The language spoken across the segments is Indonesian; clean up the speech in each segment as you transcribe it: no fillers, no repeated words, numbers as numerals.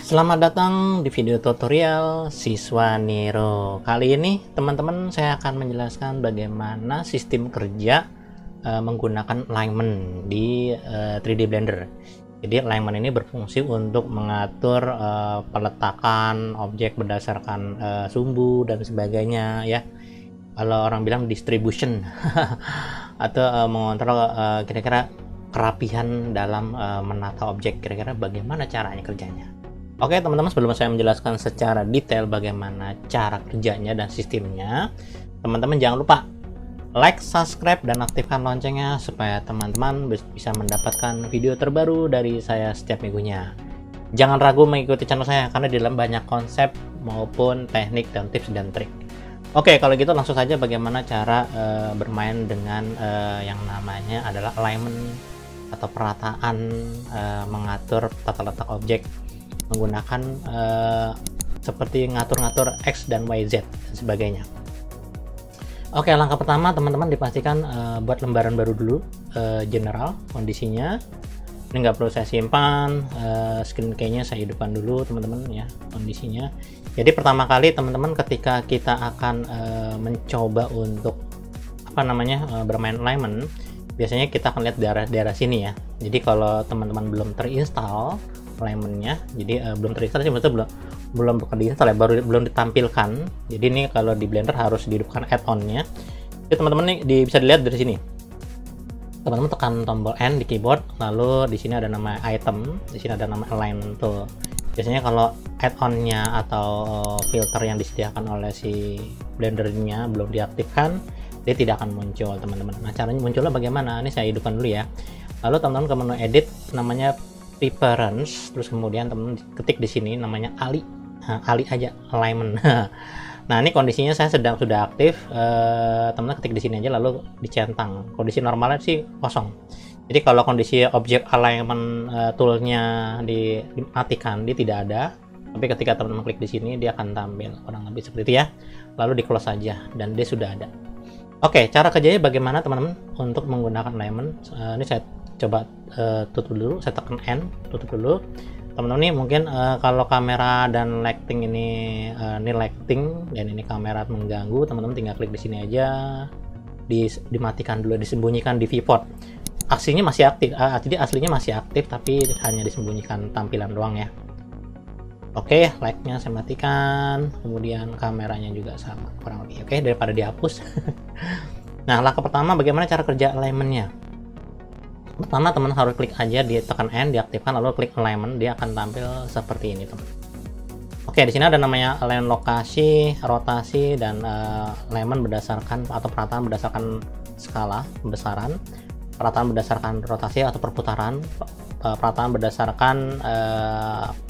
Selamat datang di video tutorial Siswa Nero. Kali ini teman-teman saya akan menjelaskan bagaimana sistem kerja menggunakan alignment di 3D Blender. Jadi alignment ini berfungsi untuk mengatur peletakan objek berdasarkan sumbu dan sebagainya ya. Kalau orang bilang distribution atau mengontrol kira-kira kerapihan dalam menata objek, kira-kira bagaimana caranya kerjanya. Oke teman-teman, sebelum saya menjelaskan secara detail bagaimana cara kerjanya dan sistemnya, teman-teman jangan lupa like, subscribe, dan aktifkan loncengnya supaya teman-teman bisa mendapatkan video terbaru dari saya setiap minggunya. Jangan ragu mengikuti channel saya karena di dalam banyak konsep maupun teknik dan tips dan trik. Oke, kalau gitu langsung saja bagaimana cara bermain dengan yang namanya adalah alignment atau perataan, mengatur tata letak objek menggunakan seperti ngatur-ngatur X dan YZ dan sebagainya. Oke, langkah pertama teman-teman dipastikan buat lembaran baru dulu, general kondisinya. Ini nggak perlu saya simpan, screen keynya saya hidupkan dulu teman-teman ya kondisinya. Jadi pertama kali teman-teman ketika kita akan mencoba untuk bermain alignment, biasanya kita akan lihat daerah sini ya. Jadi kalau teman-teman belum terinstall alignmentnya, jadi belum terinstall sih, maksudnya belum diinstal ya, belum ditampilkan. Jadi ini kalau di Blender harus dihidupkan add-onnya. Jadi teman-teman nih bisa dilihat dari sini. Teman-teman tekan tombol N di keyboard, lalu di sini ada nama item, di sini ada nama alignment tuh. Biasanya kalau add-onnya atau filter yang disediakan oleh si Blendernya belum diaktifkan, dia tidak akan muncul teman-teman. Nah caranya munculnya bagaimana? Ini saya hidupkan dulu ya. Lalu teman-teman ke menu edit, namanya preference, terus kemudian teman-teman ketik di sini namanya ali. Nah, ali aja alignment. Nah ini kondisinya saya sudah aktif, teman-teman ketik di sini aja lalu dicentang. Kondisi normalnya sih kosong. Jadi kalau kondisi objek alignment toolnya dimatikan, dia tidak ada. Tapi ketika teman-teman klik di sini dia akan tampil kurang lebih seperti itu ya. Lalu di close saja dan dia sudah ada. Oke, cara kerjanya bagaimana teman-teman untuk menggunakan alignment? Ini saya coba tutup dulu, saya tekan N, tutup dulu. Teman-teman nih mungkin kalau kamera dan lighting ini lighting dan ini kamera mengganggu, teman-teman tinggal klik di sini aja, dimatikan dulu, disembunyikan di viewport. Aslinya masih aktif, jadi aslinya masih aktif tapi hanya disembunyikan tampilan doang ya. Oke, light-nya saya matikan, kemudian kameranya juga sama kurang lebih. Oke, daripada dihapus. Nah, langkah pertama bagaimana cara kerja alignment-nya? Pertama teman harus klik aja, ditekan N, diaktifkan, lalu klik alignment, dia akan tampil seperti ini teman. Oke, di sini ada namanya align lokasi, rotasi, dan alignment berdasarkan atau perataan berdasarkan skala besaran, perataan berdasarkan rotasi atau perputaran, perataan berdasarkan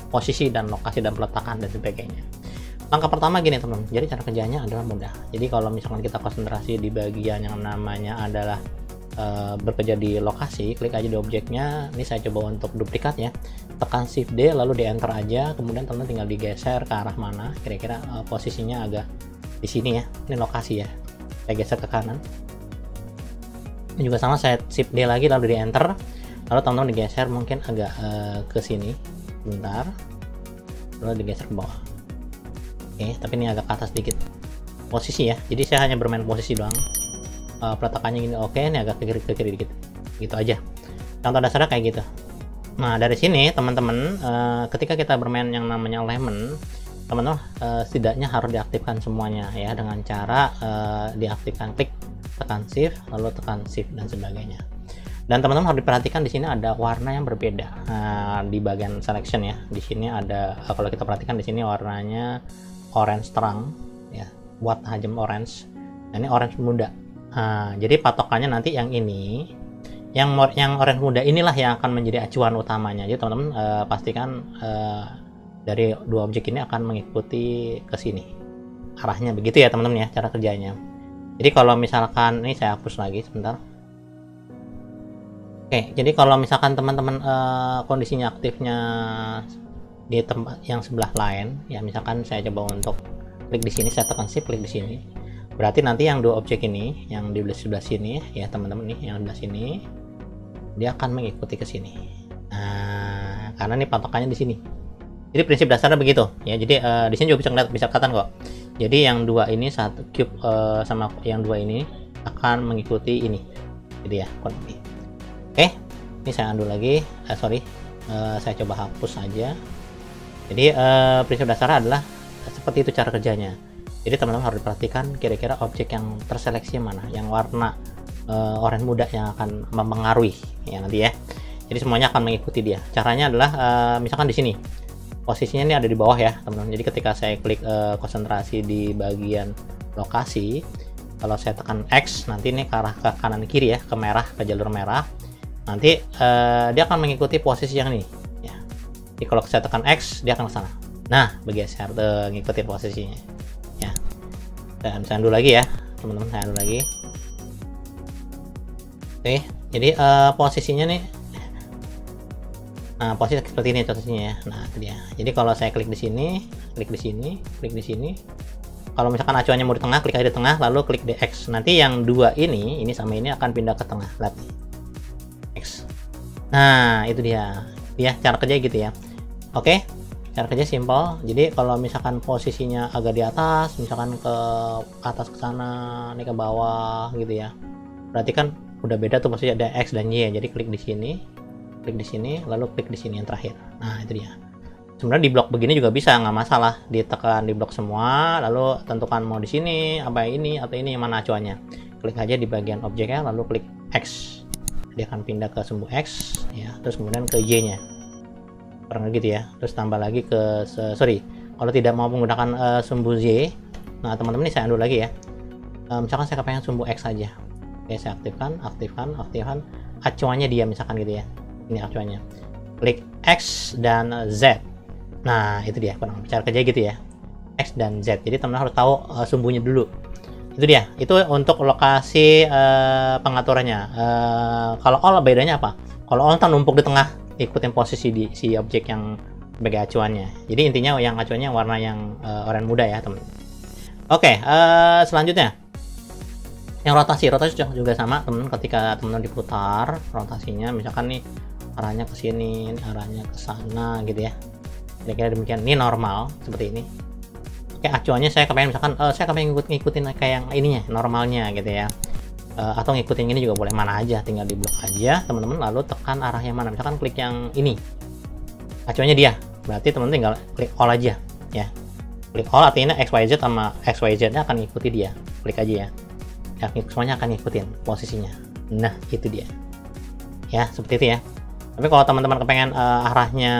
posisi dan lokasi dan peletakan dan sebagainya. Langkah pertama gini teman, jadi cara kerjanya adalah mudah. Jadi kalau misalkan kita konsentrasi di bagian yang namanya adalah bekerja di lokasi, klik aja di objeknya. Ini saya coba untuk duplikat ya, tekan Shift D lalu di enter aja, kemudian teman tinggal digeser ke arah mana kira-kira posisinya agak di sini ya. Ini lokasi ya, saya geser ke kanan. Ini juga sama, saya Shift D lagi lalu di enter, lalu teman-teman digeser mungkin agak ke sini bentar, lalu digeser ke bawah. Oke, tapi ini agak ke atas sedikit posisi ya, jadi saya hanya bermain posisi doang. Peletakannya gini, oke, ini agak ke kiri dikit, gitu aja. Contoh dasarnya kayak gitu. Nah dari sini teman-teman, ketika kita bermain yang namanya alignment, teman-teman setidaknya harus diaktifkan semuanya ya, dengan cara diaktifkan, klik tekan Shift lalu tekan Shift dan sebagainya. Dan teman-teman harus diperhatikan di sini ada warna yang berbeda. Nah, di bagian selection ya, di sini ada, kalau kita perhatikan di sini warnanya orange terang ya, buat tajam orange. Nah, ini orange muda. Nah, jadi patokannya nanti yang ini, yang orange muda inilah yang akan menjadi acuan utamanya. Jadi teman-teman pastikan dari dua objek ini akan mengikuti ke sini arahnya, begitu ya teman-teman ya cara kerjanya. Jadi kalau misalkan ini saya hapus lagi sebentar. Oke, jadi kalau misalkan teman-teman kondisinya aktifnya di tempat yang sebelah lain, ya misalkan saya coba untuk klik di sini, saya tekan Shift, klik di sini. Berarti nanti yang dua objek ini, yang di sebelah sini ya teman-teman nih, yang sebelah sini, dia akan mengikuti ke sini. Nah, karena ini patokannya di sini. Jadi prinsip dasarnya begitu ya. Jadi di sini juga bisa kelihatan kok. Jadi yang dua ini, satu cube sama yang dua ini akan mengikuti ini. Jadi ya kurang lebih. Oke, ini saya undo lagi. Saya coba hapus saja. Jadi prinsip dasarnya adalah seperti itu cara kerjanya. Jadi teman-teman harus perhatikan kira-kira objek yang terseleksi mana, yang warna oranye muda yang akan mempengaruhi ya nanti ya. Jadi semuanya akan mengikuti dia. Caranya adalah misalkan di sini posisinya ini ada di bawah ya teman-teman. Jadi ketika saya klik konsentrasi di bagian lokasi, kalau saya tekan X, nanti ini ke arah ke kanan kiri ya, ke merah, ke jalur merah. Nanti dia akan mengikuti posisi yang ini ya. Jadi kalau saya tekan X, dia akan ke sana. Nah, bergeser tuh, ngikutin posisinya ya. Dan saya undo lagi ya teman-teman, saya undo lagi. Oke, jadi posisinya nih, nah posisi seperti ini contohnya ya. Nah itu dia. Jadi kalau saya klik di sini, klik di sini, klik di sini, kalau misalkan acuannya mau di tengah, klik aja di tengah, lalu klik di X. Nanti yang dua ini sama ini akan pindah ke tengah. Lihat nih, X. Nah itu dia cara kerja gitu ya. Oke, cara kerja simpel. Jadi kalau misalkan posisinya agak di atas, misalkan ke atas ke sana, ini ke bawah gitu ya, berarti kan udah beda tuh, posisi ada X dan Y. Jadi klik di sini, klik di sini, lalu klik di sini yang terakhir. Nah itu dia. Sebenarnya di blok begini juga bisa, nggak masalah, ditekan di blok semua, lalu tentukan mau di sini apa ini atau ini yang mana acuannya. Klik aja di bagian objeknya, lalu klik X, dia akan pindah ke sumbu X ya, terus kemudian ke Y nya kurang gitu ya. Terus tambah lagi ke kalau tidak mau menggunakan sumbu Y, nah teman-teman ini saya undo lagi ya. Misalkan saya kepengen sumbu X saja. Oke, saya aktifkan acuannya dia misalkan gitu ya. Ini acuannya, klik X dan Z. Nah itu dia kurang cara kerja gitu ya, X dan Z. Jadi teman-teman harus tahu sumbunya dulu. Itu dia, itu untuk lokasi pengaturannya. Kalau all bedanya apa? Kalau all kan numpuk di tengah, ikutin posisi di si objek yang sebagai acuannya. Jadi intinya yang acuannya warna yang oranye muda ya teman. Oke, selanjutnya yang rotasi juga sama teman-teman. Ketika teman-teman diputar rotasinya, misalkan nih arahnya ke sini, arahnya ke sana gitu ya, kira-kira demikian. Ini normal seperti ini. Oke, acuannya saya kepengen misalkan saya kepengen ngikutin kayak yang ininya, normalnya gitu ya, atau ngikutin ini juga boleh, mana aja, tinggal di blok aja teman-teman, lalu tekan arah yang mana, misalkan klik yang ini, acuannya dia, berarti teman-teman tinggal klik all aja ya. Klik all artinya XYZ sama XYZ nya akan ngikuti dia, klik aja ya, semuanya akan ngikutin posisinya. Nah itu dia ya, seperti itu ya. Tapi kalau teman-teman kepengen arahnya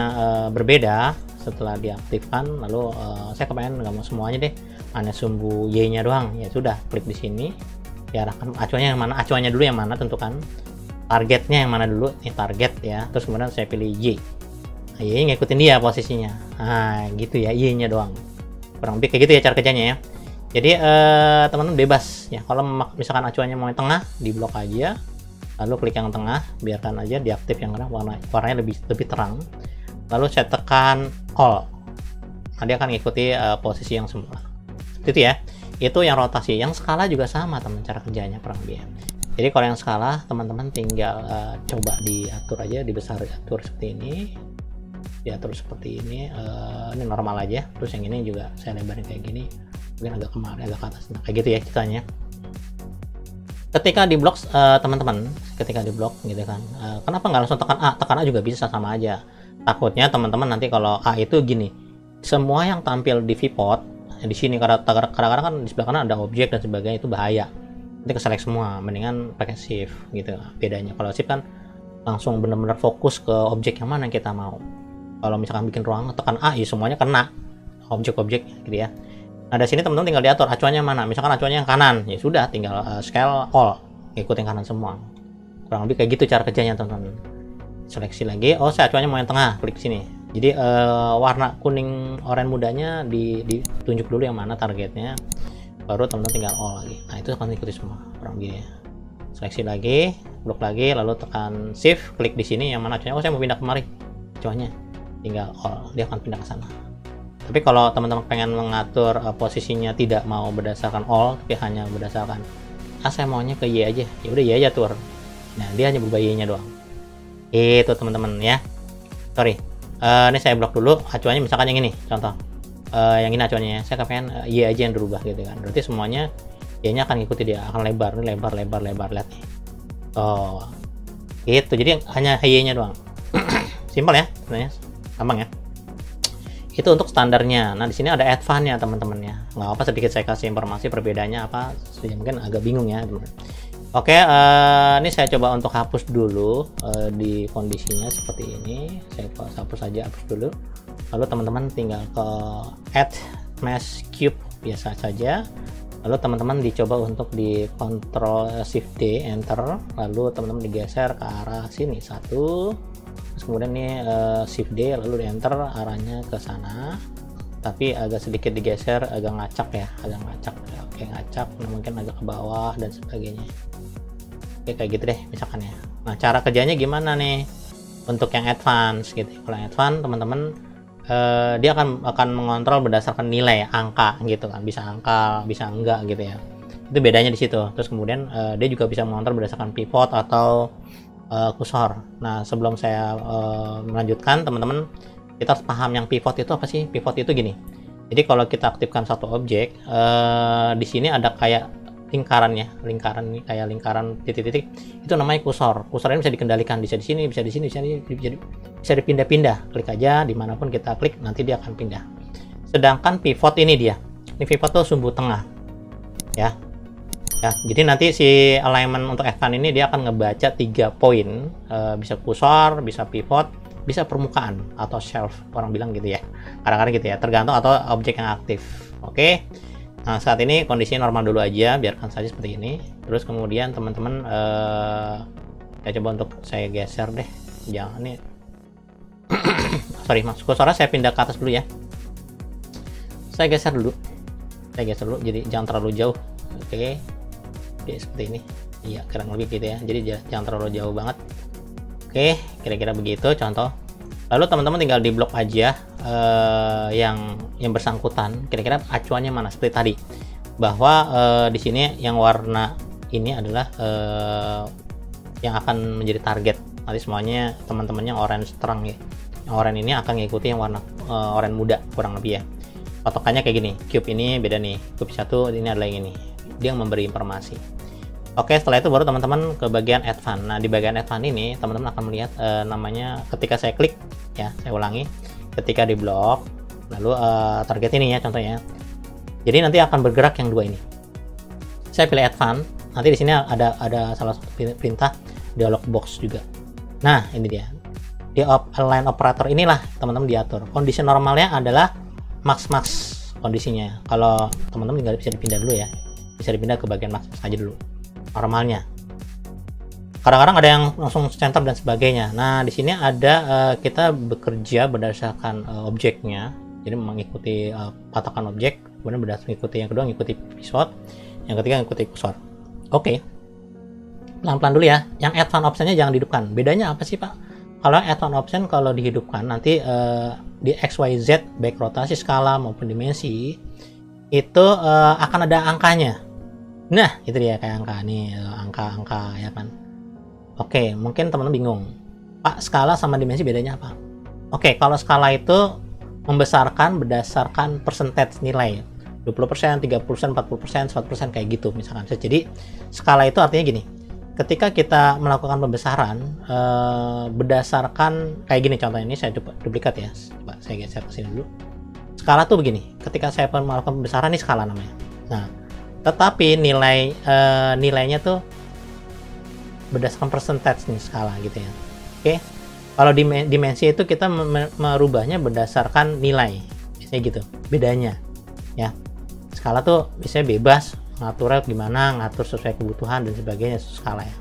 berbeda setelah diaktifkan, lalu saya kepengen nggak mau semuanya deh, hanya sumbu Y nya doang, ya sudah, klik di sini, diarahkan acuannya yang mana, acuannya dulu yang mana, tentukan targetnya yang mana dulu, ini target ya, terus kemudian saya pilih Y. Nah, Y ngikutin dia posisinya. Nah gitu ya, Y nya doang, kurang lebih kayak gitu ya cara kerjanya ya. Jadi teman-teman bebas ya, kalau misalkan acuannya mau yang tengah, di blok aja, lalu klik yang tengah, biarkan aja diaktif yang warnanya lebih terang, lalu saya tekan all. Nah, dia akan mengikuti posisi yang semula. Itu ya, itu yang rotasi. Yang skala juga sama teman, cara kerjanya kurang lebih ya. Jadi kalau yang skala teman-teman tinggal coba diatur aja, dibesar, atur seperti ini, diatur seperti ini. Ini normal aja. Terus yang ini juga saya lebarin kayak gini, mungkin agak kemari, agak ke atas. Nah, kayak gitu ya ceritanya. Ketika di blok teman-teman, ketika di blok gitu kan, kenapa nggak langsung tekan A? Tekan A juga bisa, sama aja. Takutnya teman-teman nanti kalau A itu gini, semua yang tampil di viewport di sini, kadang-kadang kan di sebelah kanan ada objek dan sebagainya, itu bahaya, nanti keselect semua. Mendingan pakai shift gitu bedanya. Kalau shift kan langsung benar-benar fokus ke objek yang mana yang kita mau. Kalau misalkan bikin ruang tekan A, ya semuanya kena objek-objek gitu ya. Nah dari sini teman-teman tinggal diatur acuannya mana, misalkan acuannya yang kanan, ya sudah tinggal scale all, ikutin kanan semua. Kurang lebih kayak gitu cara kerjanya teman-teman. Seleksi lagi, oh saya acuannya mau yang tengah, klik sini. Jadi warna kuning oranye mudanya ditunjuk dulu yang mana targetnya, baru teman-teman tinggal all lagi. Nah itu akan ikuti semua kurang lebih ya. Seleksi lagi, blok lagi, lalu tekan shift, klik di sini yang mana acuannya, oh saya mau pindah kemari acuannya, tinggal all, dia akan pindah ke sana. Tapi kalau teman-teman pengen mengatur posisinya tidak mau berdasarkan all, tapi hanya berdasarkan saya maunya ke Y aja, ya udah Y aja atur. Nah dia hanya berubah Y nya doang. Itu teman-teman ya. Sorry, Ini saya blok dulu acuannya, misalkan yang ini contoh, yang ini acuannya ya. Saya pengen Y aja yang dirubah gitu kan, berarti semuanya Y-nya akan ngikuti dia, akan lebar, ini lebar, lihat nih. Oh gitu, jadi hanya Y-nya doang. Simpel ya sebenarnya, gampang ya. Itu untuk standarnya. Nah di sini ada advance-nya teman-teman ya. Nggak apa, sedikit saya kasih informasi perbedaannya apa, mungkin agak bingung ya teman. Oke, ini saya coba untuk hapus dulu di kondisinya seperti ini. Saya hapus saja, hapus dulu. Lalu teman-teman tinggal ke add mesh cube biasa saja. Lalu teman-teman dicoba untuk di Ctrl Shift D, enter. Lalu teman-teman digeser ke arah sini satu. Terus kemudian ini Shift D, lalu di enter arahnya ke sana. Tapi agak sedikit digeser, agak ngacak ya, agak ngacak. Oke, ngacak, nah, mungkin agak ke bawah dan sebagainya. Oke, kayak gitu deh misalkan ya. Nah cara kerjanya gimana nih untuk yang advance gitu. Kalau yang advance teman-teman dia akan mengontrol berdasarkan nilai angka gitu kan, bisa angka bisa enggak gitu ya, itu bedanya di situ. Terus kemudian dia juga bisa mengontrol berdasarkan pivot atau kursor. Nah sebelum saya melanjutkan, teman-teman kita harus paham yang pivot itu apa sih. Pivot itu gini, jadi kalau kita aktifkan satu objek, di sini ada kayak lingkaran kayak lingkaran titik-titik, itu namanya kursor. Kursor ini bisa dikendalikan, bisa di sini, bisa di sini, bisa dipindah-pindah. Klik aja dimanapun kita klik, nanti dia akan pindah. Sedangkan pivot ini pivot tuh sumbu tengah ya. Jadi nanti si alignment untuk advance ini dia akan ngebaca 3 poin, bisa kursor, bisa pivot, bisa permukaan atau shelf, orang bilang gitu ya, kadang-kadang gitu ya, tergantung atau objek yang aktif. Oke. Nah saat ini kondisinya normal dulu aja, biarkan saja seperti ini. Terus kemudian teman-teman saya coba untuk saya geser deh, jangan nih sorry mas, kursornya saya pindah ke atas dulu ya. Saya geser dulu, jadi jangan terlalu jauh. Oke, seperti ini. Iya kurang lebih gitu ya, jadi jangan terlalu jauh banget. Oke, kira-kira begitu contoh. Lalu teman-teman tinggal di blok aja yang bersangkutan, kira-kira acuannya mana seperti tadi, bahwa di sini yang warna ini adalah yang akan menjadi target. Nanti semuanya teman-temannya orange terang ya. Yang oranye ini akan mengikuti yang warna oranye muda kurang lebih ya. Patokannya kayak gini, cube ini beda nih, cube satu ini adalah yang ini, dia yang memberi informasi. Oke, setelah itu baru teman-teman ke bagian advance. Nah di bagian advance ini teman-teman akan melihat namanya, ketika saya klik ya, saya ulangi, ketika di blok lalu target ini ya contohnya, jadi nanti akan bergerak yang dua ini. Saya pilih advance, nanti di sini ada salah satu perintah dialog box juga. Nah ini dia, di align operator inilah teman-teman diatur. Kondisi normalnya adalah max kondisinya. Kalau teman-teman tinggal bisa dipindah dulu ya, bisa dipindah ke bagian max aja dulu normalnya. Kadang-kadang ada yang langsung center dan sebagainya. Nah di sini ada kita bekerja berdasarkan objeknya, jadi mengikuti patokan objek, kemudian berdasarkan mengikuti yang kedua mengikuti pivot, yang ketiga mengikuti kursor. Oke, pelan-pelan dulu ya. Yang advance optionnya jangan dihidupkan. Bedanya apa sih pak? Kalau advance option kalau dihidupkan nanti di XYZ baik rotasi, skala maupun dimensi itu akan ada angkanya. Nah itu dia kayak angka nih, angka ya kan. Oke, mungkin teman-teman bingung, pak skala sama dimensi bedanya apa? Oke, kalau skala itu membesarkan berdasarkan percentage nilai, 20%, 30%, 40%, 100% kayak gitu misalkan. Jadi skala itu artinya gini, ketika kita melakukan pembesaran berdasarkan kayak gini, contohnya ini saya coba duplikat ya, coba saya geser ke sini dulu. Skala tuh begini, ketika saya melakukan pembesaran, ini skala namanya. Nah tetapi nilainya tuh berdasarkan percentage nih, skala gitu ya. Oke, kalau dimensi itu kita merubahnya berdasarkan nilai, biasanya gitu bedanya ya. Skala tuh biasanya bebas ngaturnya gimana, ngatur sesuai kebutuhan dan sebagainya, skala ya.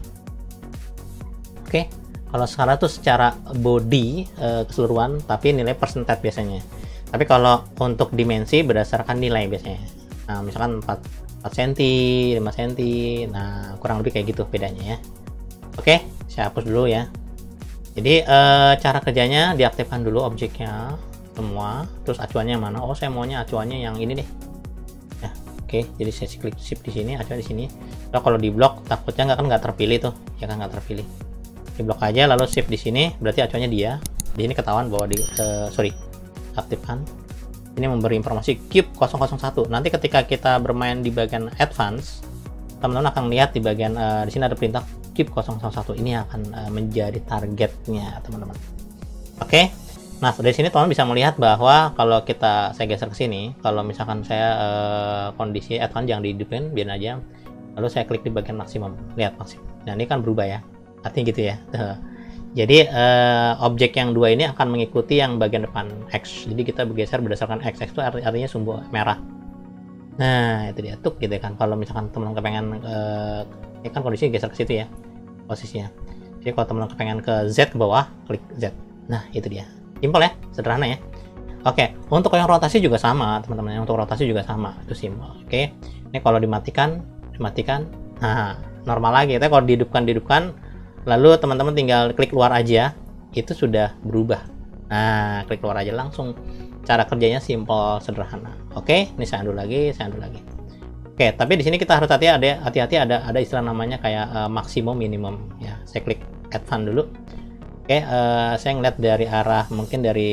Oke, kalau skala tuh secara body keseluruhan, tapi nilai percentage biasanya. Tapi kalau untuk dimensi berdasarkan nilai biasanya. Nah misalkan 4 cm, 5 cm, nah kurang lebih kayak gitu bedanya ya. Oke, saya hapus dulu ya. Jadi cara kerjanya, diaktifkan dulu objeknya semua, terus acuannya mana? Oh saya maunya acuannya yang ini deh ya. Oke, jadi saya klik shift di sini, acuan di sini. Kalau di blok takutnya nggak terpilih tuh ya kan, nggak terpilih. Di blok aja lalu shift di sini, berarti acuannya dia. Di sini ketahuan bahwa aktifkan. Ini memberi informasi cube 001. Nanti ketika kita bermain di bagian advance, teman-teman akan lihat di bagian di sini ada perintah cube 001. Ini akan menjadi targetnya, teman-teman. Oke. Nah, dari sini teman-teman bisa melihat bahwa kalau saya geser ke sini, kalau misalkan saya kondisi advance yang dihidupin, biar aja. Lalu saya klik di bagian maksimum. Lihat maksimum. Nah, ini kan berubah ya. Artinya gitu ya. Jadi objek yang dua ini akan mengikuti yang bagian depan X. Jadi kita bergeser berdasarkan X. X itu artinya sumbu merah. Nah, itu dia tuh gitu kan. Kalau misalkan teman kepengen ini kan kondisinya geser ke situ ya posisinya. Jadi kalau teman kepengen ke Z ke bawah, klik Z. Nah, itu dia. Simpel ya, sederhana ya. Oke, untuk yang rotasi juga sama, teman-teman. Untuk rotasi juga sama, itu simpel. Oke. Ini kalau dimatikan. Nah, normal lagi. Tapi kalau dihidupkan, lalu teman-teman tinggal klik luar aja, itu sudah berubah. Nah, klik luar aja langsung. Cara kerjanya simple, sederhana. Oke, ini saya undo lagi. Oke, tapi di sini kita harus hati-hati ada istilah namanya kayak maksimum minimum ya. Saya klik advance dulu. Oke, saya ngeliat dari arah mungkin dari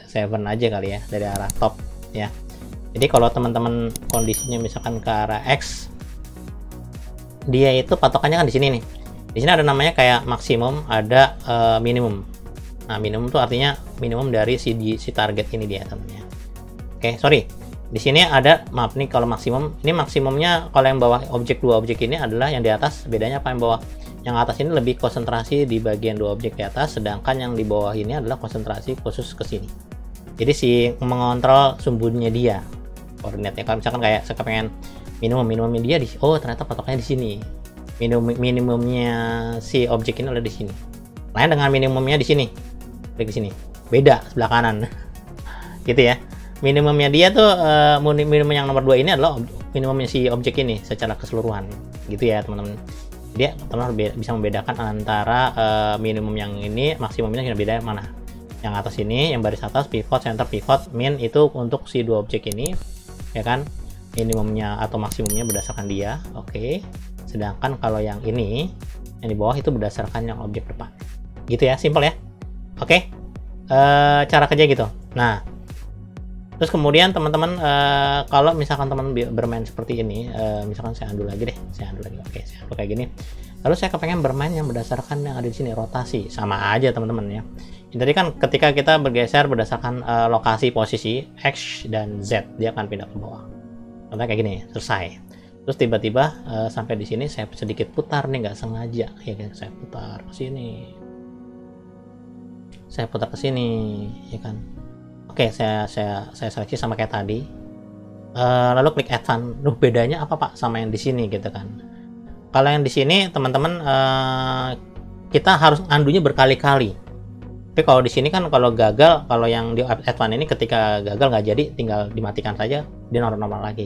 7 aja kali ya, dari arah top ya. Jadi kalau teman-teman kondisinya misalkan ke arah X, dia itu patokannya kan di sini nih. Di sini ada namanya kayak maksimum, ada minimum. Nah, minimum itu artinya minimum dari si target ini dia, teman-teman. Oke, sorry. Di sini ada, maaf nih kalau maksimum, ini maksimumnya kalau yang bawah dua objek ini adalah yang di atas, bedanya apa yang bawah? Yang atas ini lebih konsentrasi di bagian dua objek di atas, sedangkan yang di bawah ini adalah konsentrasi khusus ke sini. Jadi mengontrol sumbunya dia, koordinatnya. Kalau misalkan kayak saya pengen minimumnya dia ternyata patokannya di sini. Minimumnya si objek ini ada di sini. Lain dengan minimumnya di sini. Klik di sini. Beda sebelah kanan. Gitu ya. Minimumnya dia tuh minimum yang nomor 2 ini adalah minimumnya si objek ini secara keseluruhan. Gitu ya, teman-teman. Dia teman-teman bisa membedakan antara minimum yang ini, maksimumnya yang beda mana. Yang atas ini, yang baris atas pivot, center pivot, min itu untuk si dua objek ini, ya kan? Minimumnya atau maksimumnya berdasarkan dia. Oke. Sedangkan kalau yang ini, yang di bawah itu berdasarkan yang objek depan. Gitu ya, simple ya. Oke. Cara kerja gitu. Nah, terus kemudian teman-teman kalau misalkan teman bermain seperti ini, misalkan saya undo lagi deh. Oke, saya undo kayak gini. Lalu saya kepengen bermain yang berdasarkan yang ada di sini, rotasi. Sama aja teman-teman ya. Jadi kan ketika kita bergeser berdasarkan lokasi posisi X dan Z, dia akan pindah ke bawah. Contohnya kayak gini, selesai. Terus tiba-tiba sampai di sini saya sedikit putar nih, nggak sengaja ya kan, saya putar ke sini, ya kan. Oke, saya seleksi sama kayak tadi. Lalu klik advance. Bedanya apa Pak sama yang di sini gitu kan? Kalau yang di sini teman-teman kita harus andunya berkali-kali. Tapi kalau di sini kan kalau gagal, kalau yang di advance ini ketika gagal nggak jadi, tinggal dimatikan saja, dia normal lagi.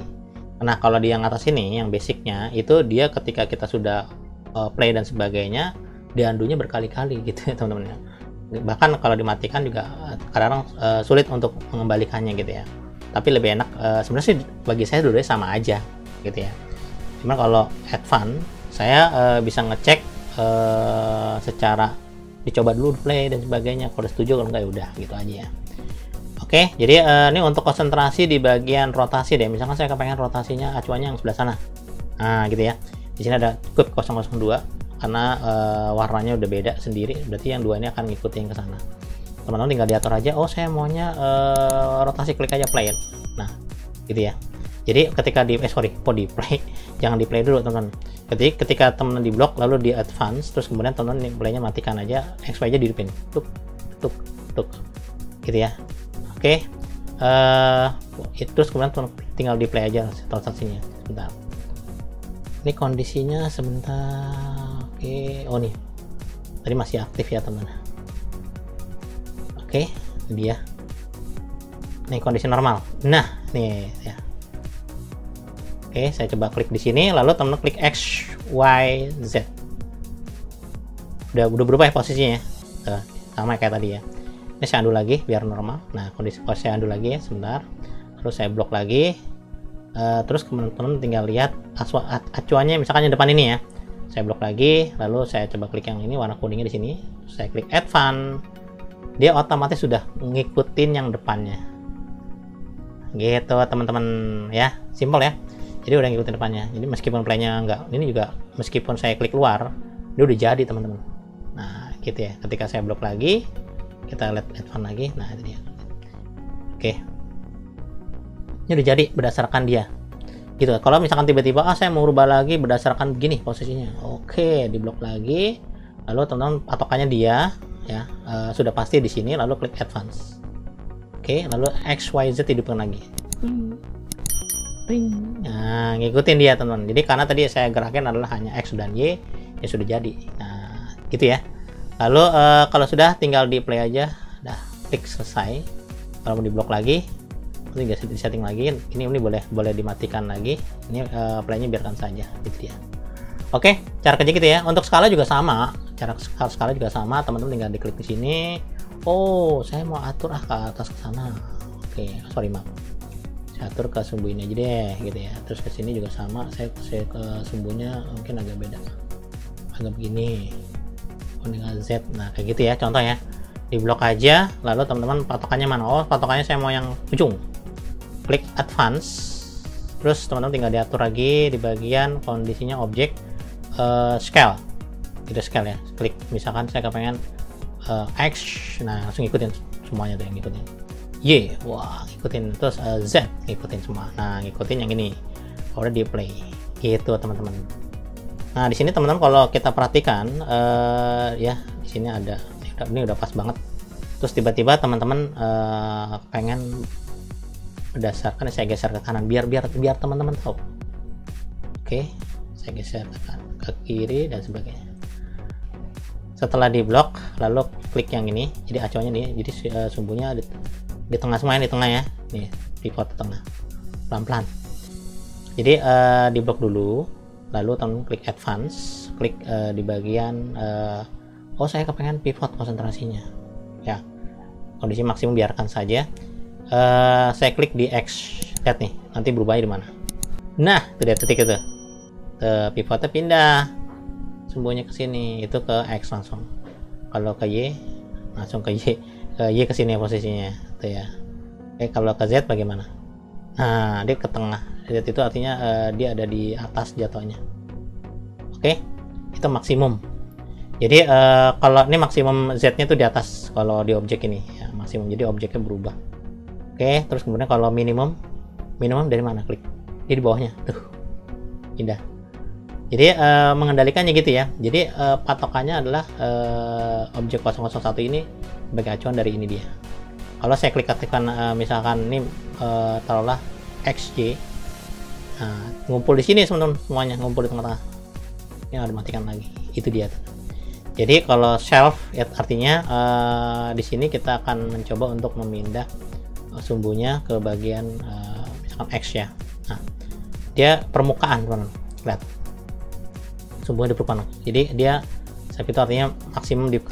Nah, kalau di yang atas ini, yang basicnya, itu dia ketika kita sudah play dan sebagainya, diandunya berkali-kali gitu ya teman-teman. Bahkan kalau dimatikan juga kadang sulit untuk mengembalikannya gitu ya. Tapi lebih enak, sebenarnya sih bagi saya dulu sama aja gitu ya. Cuma kalau advance, saya bisa ngecek secara dicoba dulu play dan sebagainya. Kalau setuju, kalau enggak ya udah gitu aja ya. Oke, jadi ini untuk konsentrasi di bagian rotasi deh. Misalkan saya kepengen rotasinya acuannya yang sebelah sana. Nah, gitu ya. Di sini ada cube 002 karena warnanya udah beda sendiri. Berarti yang dua ini akan ngikutin ke sana. Teman-teman tinggal diatur aja. Oh, saya maunya rotasi, klik aja play. Nah, gitu ya. Jadi ketika di di play, jangan di play dulu, teman-teman. Ketika teman-teman di blok lalu di advance, terus kemudian teman-teman playnya matikan aja, XY aja dihidupin. Tuk. Gitu ya. Oke, terus kemudian tinggal di play aja transaksinya. Sebentar. Ini kondisinya sebentar. Oke, oh nih, tadi masih aktif ya teman. Oke, dia. Ini kondisi normal. Nah, nih ya. Oke, saya coba klik di sini, lalu teman klik X, Y, Z. Udah berubah ya posisinya. Sama kayak tadi ya. Ini saya undo lagi biar normal. Nah, kondisi saya undo lagi ya sebentar. Terus saya blok lagi. Terus teman-teman tinggal lihat acuannya misalkan yang depan ini ya. Saya blok lagi, lalu saya coba klik yang ini warna kuningnya di sini. Saya klik advance. dia otomatis sudah ngikutin yang depannya. Gitu teman-teman ya, simple ya. Jadi udah ngikutin depannya. Jadi meskipun playnya enggak, ini juga meskipun saya klik luar, dia udah jadi teman-teman. Nah gitu ya. Ketika saya blok lagi, kita lihat advance lagi. Nah itu dia. Oke, ini udah jadi berdasarkan dia. Gitu. Kalau misalkan tiba-tiba saya mau rubah lagi berdasarkan begini posisinya. Oke, diblok lagi. Lalu teman-teman patokannya dia ya sudah pasti di sini. Lalu klik advance. Oke, lalu XYZ hidupkan lagi. Nah, ngikutin dia teman-teman. Jadi karena tadi saya gerakin adalah hanya X dan Y, ya sudah jadi. Nah, gitu ya. Lalu kalau sudah tinggal di play aja. Dah, klik selesai. Kalau mau diblok lagi, tinggal di setting lagi. Ini boleh dimatikan lagi. Ini playnya biarkan saja, gitu ya. Oke, cara kerja gitu ya. Untuk skala juga sama. Cara skala juga sama. Teman-teman tinggal diklik di sini. Oh, saya mau atur ke atas ke sana. Oke, sorry maaf. Saya atur ke sumbu ini aja deh, gitu ya. Terus ke sini juga sama. Saya ke sumbunya mungkin agak beda. Agak begini. Dengan Z. Nah, kayak gitu ya contoh ya. Diblok aja, lalu teman-teman patokannya mana? Oh, patokannya saya mau yang ujung. Klik advance. Terus teman-teman tinggal diatur lagi di bagian kondisinya objek scale. Gitu scale ya. Klik misalkan saya kepengen X, nah langsung ikutin semuanya tuh yang ngikutin. Y, wah ngikutin. Terus Z ngikutin semua. Nah ngikutin yang ini. Udah di play. Gitu teman-teman. Nah di sini teman-teman kalau kita perhatikan ya di sini ada ini udah pas banget. Terus tiba-tiba teman-teman pengen berdasarkan saya geser ke kanan biar teman-teman tahu. Oke, saya geser ke kiri dan sebagainya. Setelah diblok, lalu klik yang ini. Jadi acuannya nih, jadi sumbunya di tengah semua, di tengah ya. Nih, pivot di tengah. Pelan-pelan. Jadi diblok dulu, lalu teman klik advance, klik di bagian oh saya kepengen pivot konsentrasinya. Ya. Kondisi maksimum biarkan saja. Saya klik di X. Lihat nih, nanti berubahnya di mana. Nah, itu dia titik itu. Pivotnya pindah. Sumbunya ke sini, itu ke X langsung. Kalau ke Y langsung ke Y, ke sini posisinya tuh ya. Oke, kalau ke Z bagaimana? Nah, dia ke tengah. Z itu artinya dia ada di atas jatuhnya. Oke, itu maksimum. Jadi kalau ini maksimum Z-nya tuh di atas kalau di objek ini ya, maksimum. Jadi objeknya berubah. Oke, terus kemudian kalau minimum dari mana? Klik. Dia di bawahnya. Tuh. Pindah. Jadi mengendalikannya gitu ya. Jadi patokannya adalah objek 001 ini sebagai acuan dari ini dia. Kalau saya klik aktifkan misalkan ini taruhlah XY, ngumpul di sini teman-teman, semuanya ngumpul di tengah-tengah. Ini harus matikan lagi. Itu dia. Jadi kalau self ya, artinya di sini kita akan mencoba untuk memindah sumbunya ke bagian misalkan X ya. Nah, dia permukaan teman-teman. Lihat. Sumbunya di permukaan. Jadi dia saya itu artinya maksimum di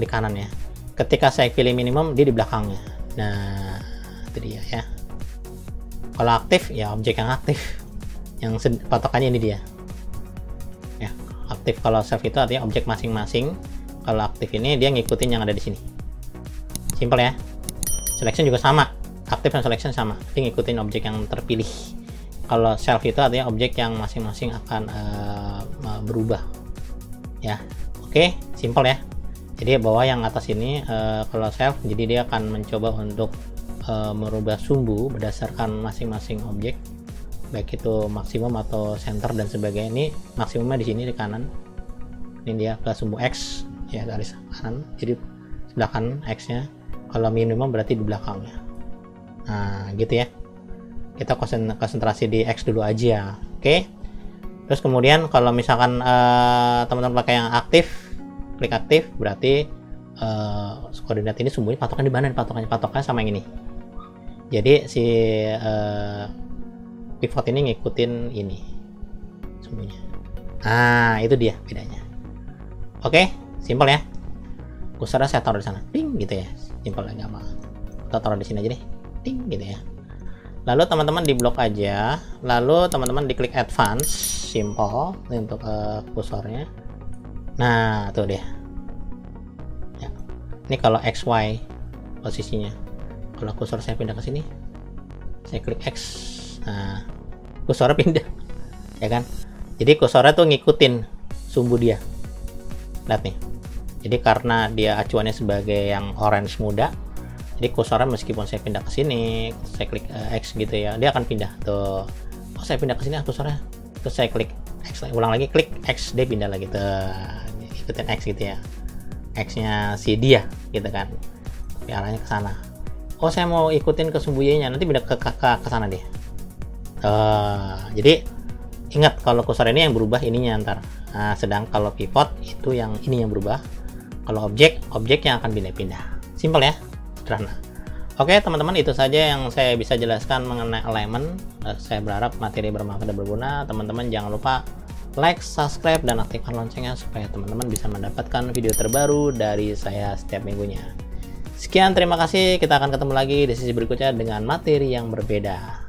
kanan ya. Ketika saya pilih minimum dia di belakangnya. Nah itu dia ya. Kalau aktif ya objek yang aktif, yang patokannya ini dia ya. Aktif kalau self itu artinya objek masing-masing. Kalau aktif ini dia ngikutin yang ada di sini. Simple ya. Selection juga sama, aktif dan selection sama, dia ngikutin objek yang terpilih. Kalau self itu artinya objek yang masing-masing akan berubah ya. Oke, simple ya. Jadi bawah yang atas ini kalau self, jadi dia akan mencoba untuk merubah sumbu berdasarkan masing-masing objek, baik itu maksimum atau center dan sebagainya. Ini maksimumnya di sini di kanan, ini dia ke sumbu X ya, garis kanan, jadi sebelah kanan X nya. Kalau minimum berarti di belakangnya. Nah gitu ya. Kita konsentrasi di X dulu aja. Oke. Terus kemudian kalau misalkan teman-teman pakai yang aktif, klik aktif, berarti koordinat ini sumbunya patokan di mana? Patokannya sama yang ini. Jadi si pivot ini ngikutin ini sumbunya. Nah itu dia bedanya. Oke, simpel ya. Kursor saya taruh di sana, ding gitu ya. Simpel ya, gampang. Kita taruh di sini aja deh, ding gitu ya. Lalu teman-teman di blok aja, lalu teman-teman diklik advance, simple untuk kursornya. Nah tuh deh ya. Ini kalau XY posisinya. Kalau kursor saya pindah ke sini, saya klik X, nah kursornya pindah, ya kan? Jadi kursornya tuh ngikutin sumbu dia. Lihat nih. Jadi karena dia acuannya sebagai yang orange muda, jadi kursornya meskipun saya pindah ke sini, saya klik X gitu ya, dia akan pindah tuh. Oh, saya pindah ke sini kursornya, terus saya klik X, ulang lagi, klik X, dia pindah lagi tuh, ikutin X gitu ya. X-nya si dia gitu kan, tapi arahnya ke sana. Oh, saya mau ikutin ke sumbu Y-nya, nanti pindah ke sana deh. Jadi ingat, kalau kursor ini yang berubah ininya ntar. Nah, sedang kalau pivot itu yang ini yang berubah. Kalau objek yang akan pindah-pindah. Simpel ya, sederhana. Oke teman-teman, itu saja yang saya bisa jelaskan mengenai alignment. Saya berharap materi bermanfaat dan berguna. Teman-teman jangan lupa like, subscribe, dan aktifkan loncengnya supaya teman-teman bisa mendapatkan video terbaru dari saya setiap minggunya. Sekian, terima kasih. Kita akan ketemu lagi di sesi berikutnya dengan materi yang berbeda.